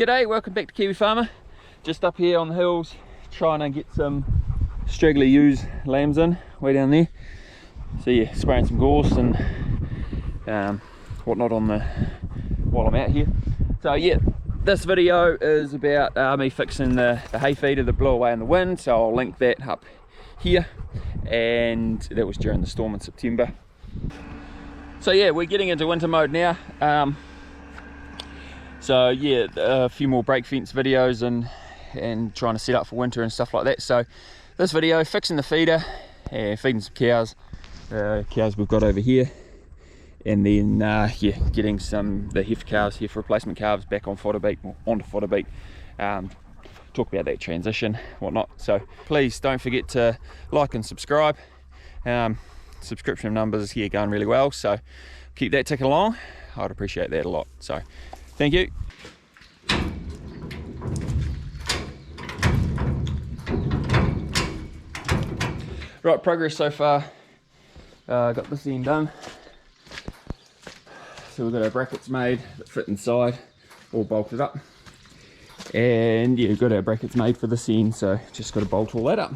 G'day, welcome back to Kiwi Farmer. Just up here on the hills trying to get some straggly ewes lambs in, way down there. So yeah, spraying some gorse and whatnot on the while I'm out here. So yeah, this video is about me fixing the hay feeder that blew away in the wind, so I'll link that up here, and that was during the storm in September. So yeah, we're getting into winter mode now. So yeah, a few more brake fence videos and trying to set up for winter and stuff like that. So this video, fixing the feeder, feeding some cows, cows we've got over here, and then yeah, getting the heifer replacement calves back on fodder beet, or onto fodder beet. Talk about that transition, whatnot. So please don't forget to like and subscribe. Subscription numbers here going really well, so keep that ticking along. I'd appreciate that a lot. So thank you. Right, progress so far. Got this end done. So we've got our brackets made that fit inside, all bolted up. And yeah, we've got our brackets made for this end, so just got to bolt all that up.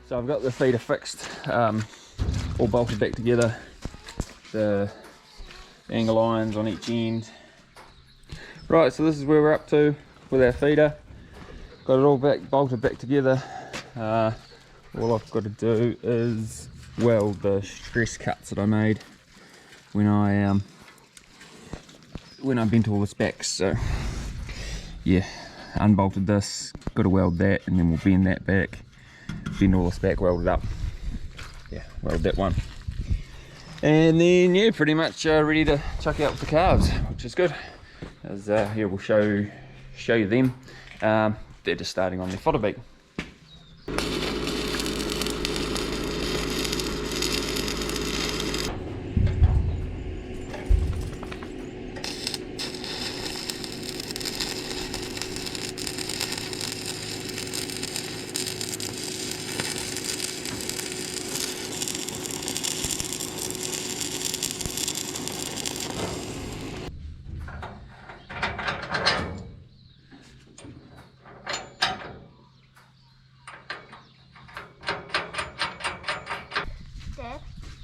So I've got the feeder fixed, all bolted back together, the angle irons on each end. Right, so this is where we're up to with our feeder. Got it all bolted back together. All I've got to do is weld the stress cuts that I made when I bent all this back. So yeah, unbolted this, got to weld that, and then we'll bend that back. Bend all this back, weld it up. Yeah, weld that one. And then yeah, pretty much ready to chuck out the calves, which is good. As here we'll show you them. They're just starting on their fodder beet.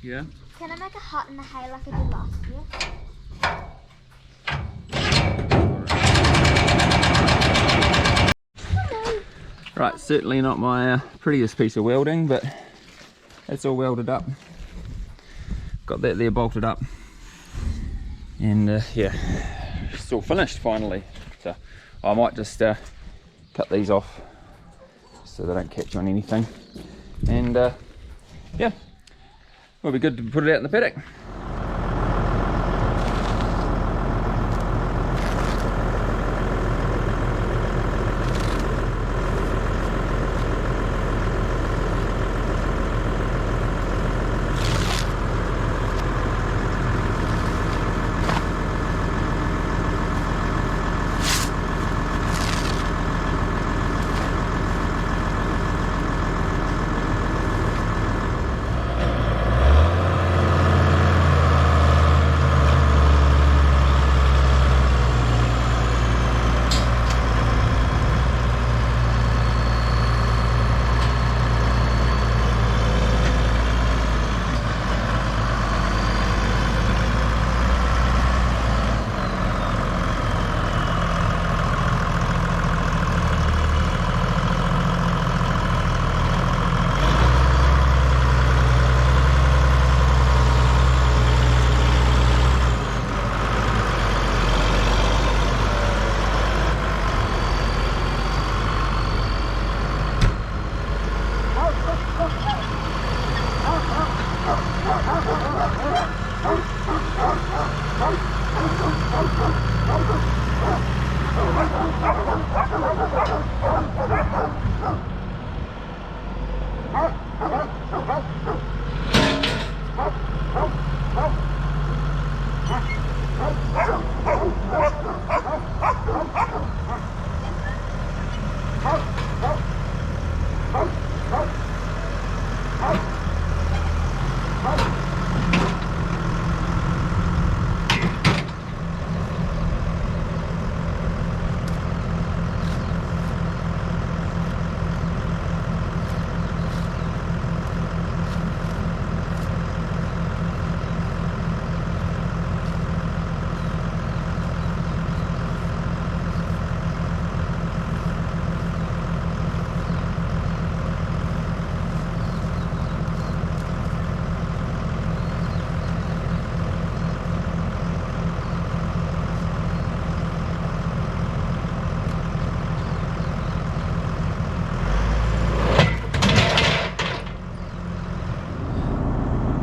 Yeah. Can I make a hut in the hay like I did last year? Right, certainly not my prettiest piece of welding, but it's all welded up. Got that there bolted up, and yeah, it's all finished finally. So I might just cut these off so they don't catch on anything, and yeah, it'll be good to put it out in the paddock.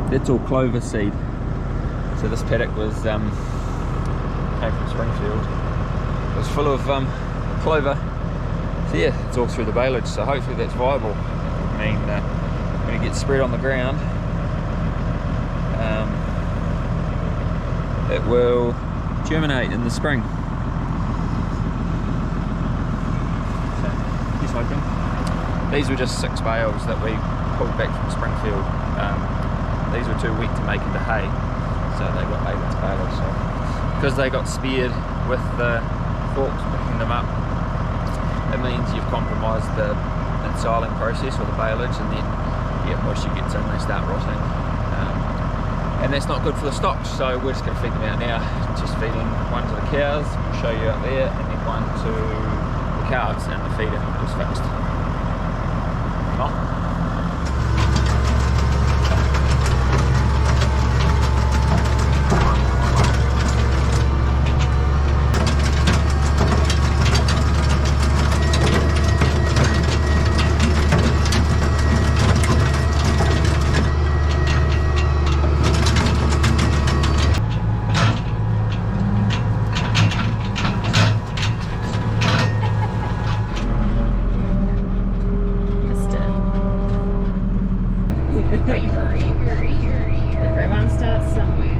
It's all clover seed. So this paddock was came from Springfield. It was full of clover. So yeah, it's all through the baleage. So hopefully that's viable. I mean, when it gets spread on the ground, it will germinate in the spring. So he's hoping. These were just 6 bales that we pulled back from Springfield. These were too weak to make into hay, so they got made into baleage. So because they got speared with the forks picking them up, it means you've compromised the ensiling process or the baleage, and then moisture gets in, they start rotting, and that's not good for the stock. So we're just going to feed them out now. Just feeding one to the cows, we'll show you up there, and then one to the calves, and the feeder is fixed. Oh. Everyone starts somewhere.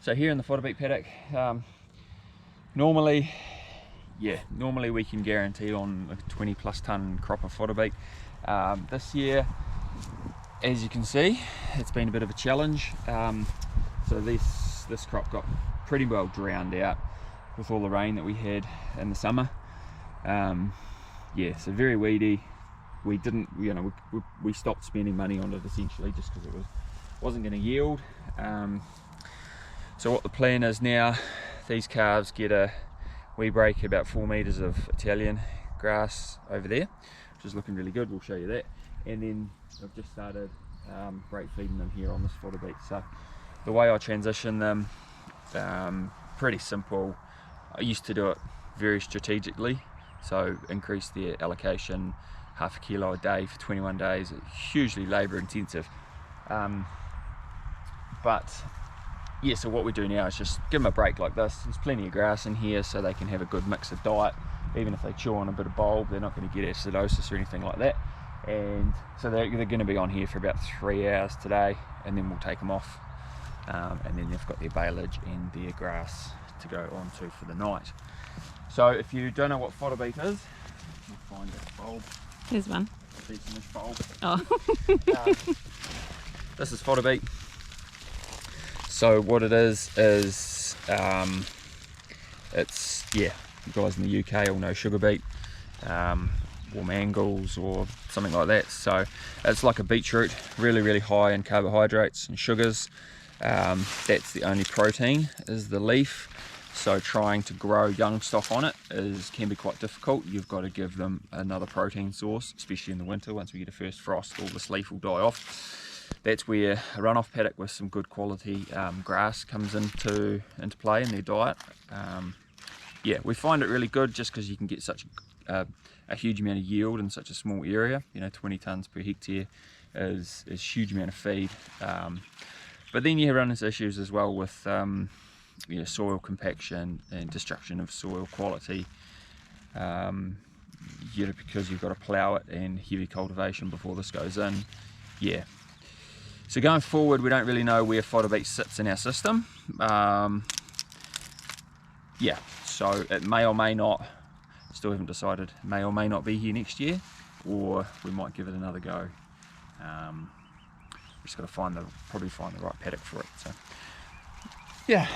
So here in the fodder beet paddock, normally we can guarantee on a 20+ tonne crop of fodder beet. This year, as you can see, it's been a bit of a challenge. So this crop got pretty well drowned out with all the rain that we had in the summer. So very weedy. We didn't, we stopped spending money on it essentially just because it wasn't going to yield. So what the plan is now, these calves get we break about 4 meters of Italian grass over there, which is looking really good. We'll show you that. And then I've just started break feeding them here on this fodder beet. So the way I transition them, pretty simple. I used to do it very strategically, so increase their allocation 1/2 kilo a day for 21 days. It's hugely labour intensive. But yeah, so what we do now is just give them a break like this. There's plenty of grass in here so they can have a good mix of diet. even if they chew on a bit of bulb, they're not going to get acidosis or anything like that. And so they're going to be on here for about 3 hours today, and then we'll take them off, and then they've got their baleage and their grass to go on to for the night. So if you don't know what fodder beet is, you'll find that bulb. Here's one. Beets in this bulb. Oh. This is fodder beet. So what it is it's, yeah, you guys in the UK all know sugar beet, or mangles or something like that. So it's like a beetroot, really high in carbohydrates and sugars. That's the only protein, is the leaf. So trying to grow young stock on it can be quite difficult. You've got to give them another protein source, especially in the winter. Once we get a first frost, all this leaf will die off. That's where a runoff paddock with some good quality grass comes into play in their diet. Yeah, we find it really good just because you can get such a huge amount of yield in such a small area. 20 tonnes per hectare is a huge amount of feed. But then you run into issues as well with soil compaction and destruction of soil quality. Because you've got to plough it and heavy cultivation before this goes in. Yeah. So going forward, we don't really know where fodder beet sits in our system. Yeah, so it may or may not, still haven't decided, may or may not be here next year, or we might give it another go. We just got to probably find the right paddock for it. So yeah,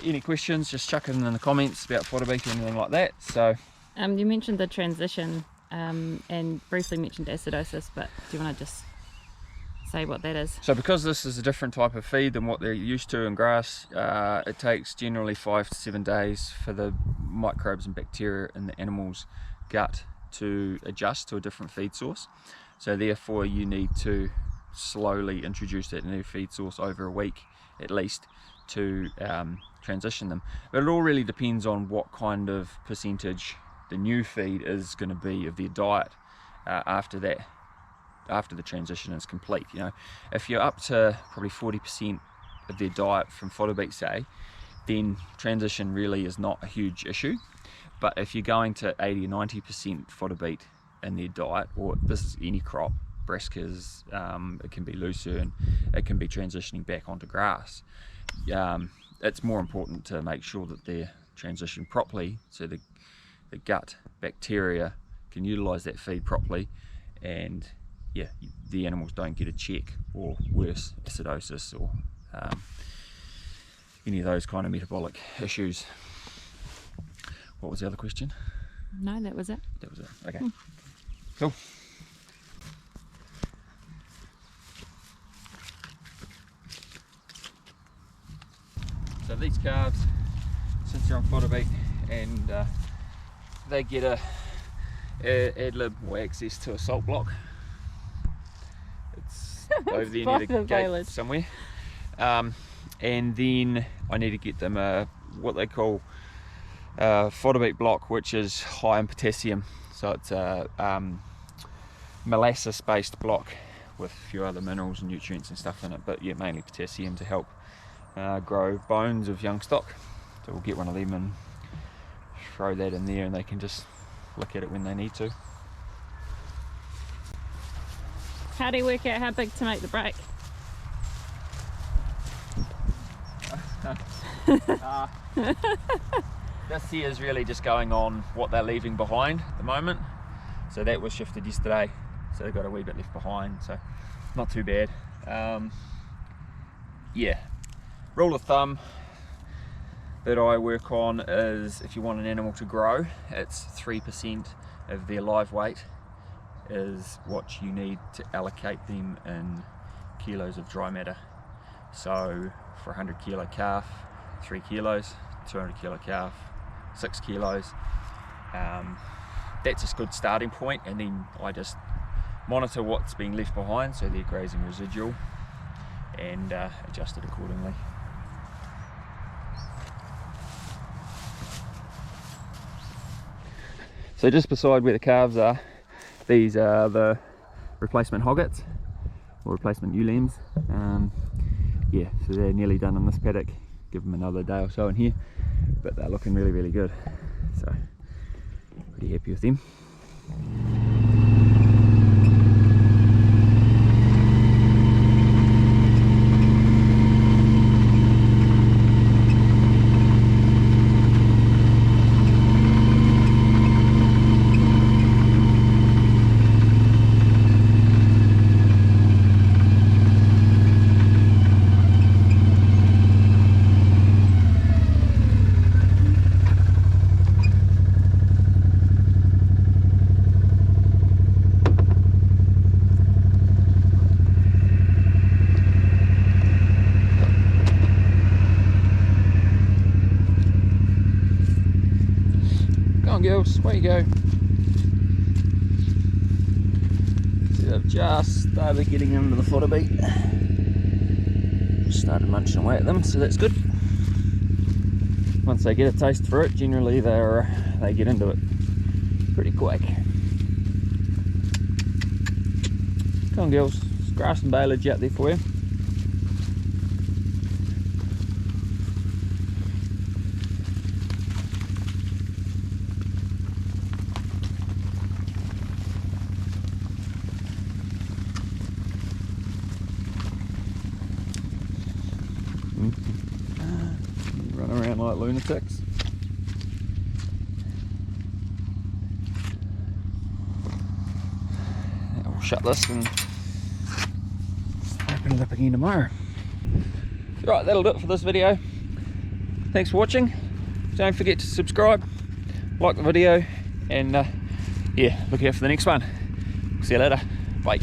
any questions, just chuck it in the comments about fodder beet or anything like that. So you mentioned the transition and briefly mentioned acidosis, but do you want to just say what that is? So because this is a different type of feed than what they're used to in grass, it takes generally 5 to 7 days for the microbes and bacteria in the animal's gut to adjust to a different feed source. So therefore you need to slowly introduce that new feed source over a week at least to transition them. But it all really depends on what kind of percentage the new feed is going to be of their diet after the transition is complete. If you're up to probably 40% of their diet from fodder beet, say, then transition really is not a huge issue. But if you're going to 80 or 90% fodder beet in their diet, or this is any crop, brassicas, it can be looser and it can be transitioning back onto grass. It's more important to make sure that they're transitioned properly so the gut bacteria can utilize that feed properly, and yeah, the animals don't get a check or worse, acidosis or any of those kind of metabolic issues. What was the other question? No, that was it. That was it. Okay. Cool. So these calves, since they're on fodder beet, and they get a ad-lib or access to a salt block. It's over there near the gate somewhere. And then I need to get them what they call fodder beet block, which is high in potassium. So it's a molasses based block with a few other minerals and nutrients and stuff in it, but yeah, mainly potassium to help grow bones of young stock. So we'll get one of them and throw that in there, and they can just look at it when they need to. How do you work out how big to make the break? This here is really just going on what they're leaving behind at the moment. So that was shifted yesterday, so they've got a wee bit left behind, so not too bad. Yeah, rule of thumb that I work on is if you want an animal to grow, it's 3% of their live weight is what you need to allocate them in kilos of dry matter. So for a 100 kilo calf, 3 kilos, 200 kilo calf, 6 kilos. That's a good starting point, and then I just monitor what's being left behind, so they're grazing residual, and adjust it accordingly. So just beside where the calves are, these are the replacement hoggets or replacement ewe lambs. Yeah, so they're nearly done on this paddock. Give them another day or so in here, but they're looking really, really good. So Pretty happy with them. Girls, where you go? See, they've just started getting into the fodder beet. Started munching away at them, so that's good. Once they get a taste for it, generally they get into it pretty quick. Come on, girls, there's grass and baleage out there for you. Run around like lunatics. I'll shut this and open it up again tomorrow. Right, that'll do it for this video. Thanks for watching. Don't forget to subscribe, like the video, and yeah, look out for the next one. See you later. Bye.